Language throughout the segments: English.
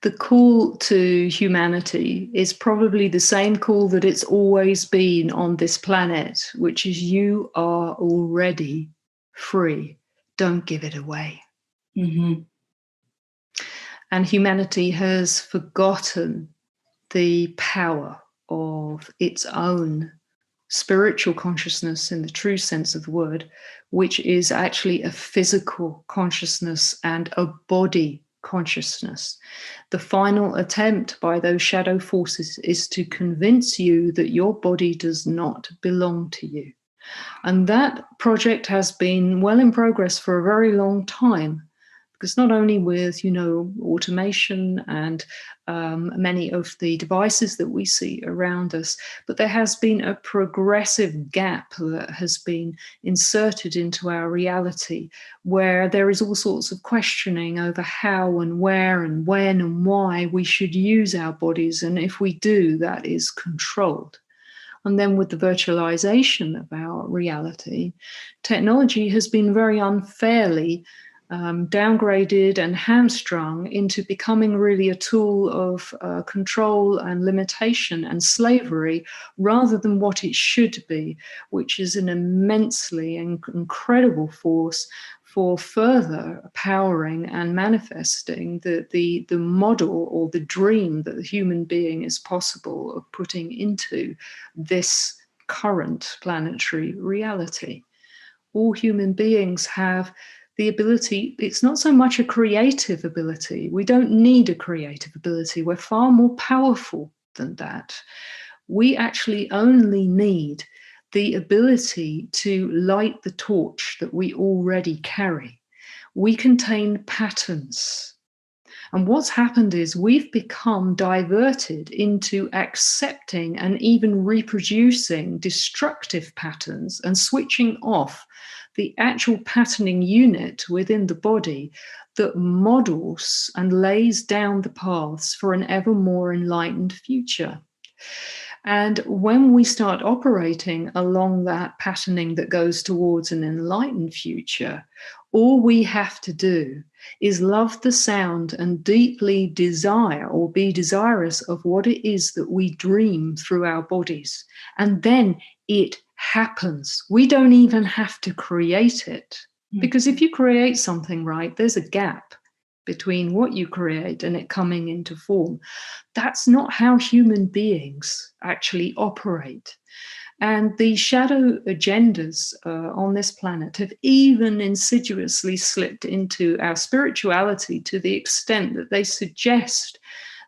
The call to humanity is probably the same call that it's always been on this planet, which is you are already free. Don't give it away. Mm-hmm. And humanity has forgotten the power of its own spiritual consciousness in the true sense of the word, which is actually a physical consciousness and a body consciousness. The final attempt by those shadow forces is to convince you that your body does not belong to you. And that project has been well in progress for a very long time, because not only with, automation and many of the devices that we see around us, but there has been a progressive gap that has been inserted into our reality, where there is all sorts of questioning over how and where and when and why we should use our bodies. And if we do, that is controlled. And then with the virtualization of our reality, technology has been very unfairly downgraded and hamstrung into becoming really a tool of control and limitation and slavery, rather than what it should be, which is an immensely incredible force for further powering and manifesting the model or the dream that the human being is possible of putting into this current planetary reality. All human beings have the ability. It's not so much a creative ability. We don't need a creative ability. We're far more powerful than that. We actually only need the ability to light the torch that we already carry. We contain patterns. And what's happened is we've become diverted into accepting and even reproducing destructive patterns and switching off the actual patterning unit within the body that models and lays down the paths for an ever more enlightened future. And when we start operating along that patterning that goes towards an enlightened future, all we have to do is love the sound and deeply desire or be desirous of what it is that we dream through our bodies. And then it happens. We don't even have to create it. Because if you create something, right, there's a gap between what you create and it coming into form. That's not how human beings actually operate. And the shadow agendas on this planet have even insidiously slipped into our spirituality to the extent that they suggest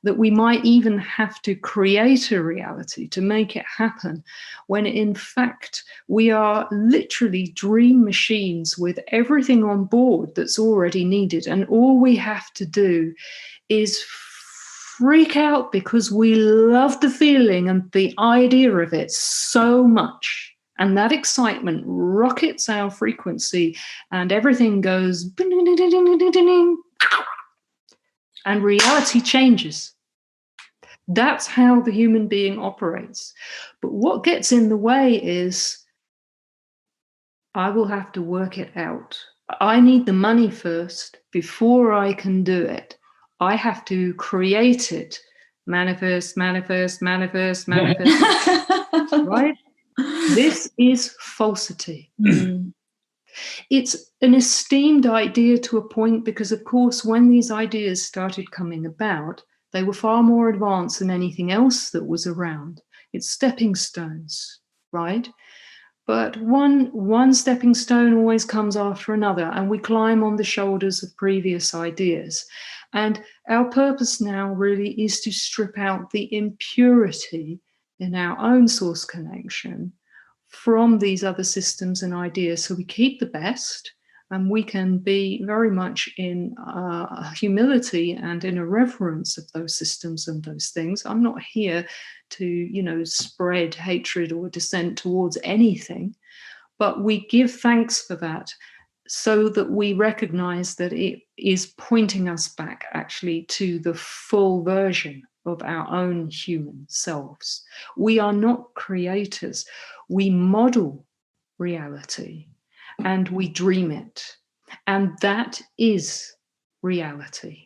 that we might even have to create a reality to make it happen, when in fact we are literally dream machines with everything on board that's already needed. And all we have to do is freak out because we love the feeling and the idea of it so much. And that excitement rockets our frequency and everything goes, and reality changes. That's how the human being operates. But what gets in the way is, I will have to work it out. I need the money first before I can do it. I have to create it. Manifest, manifest, manifest, manifest. Right? This is falsity. Mm. It's an esteemed idea to a point, because, of course, when these ideas started coming about, they were far more advanced than anything else that was around. It's stepping stones, right? But one stepping stone always comes after another, and we climb on the shoulders of previous ideas. And our purpose now really is to strip out the impurity in our own source connection from these other systems and ideas, so we keep the best, and we can be very much in humility and in a reverence of those systems and those things. I'm not here to, spread hatred or dissent towards anything, but we give thanks for that, so that we recognize that it is pointing us back actually to the full version of our own human selves. We are not creators. We model reality and we dream it. And that is reality.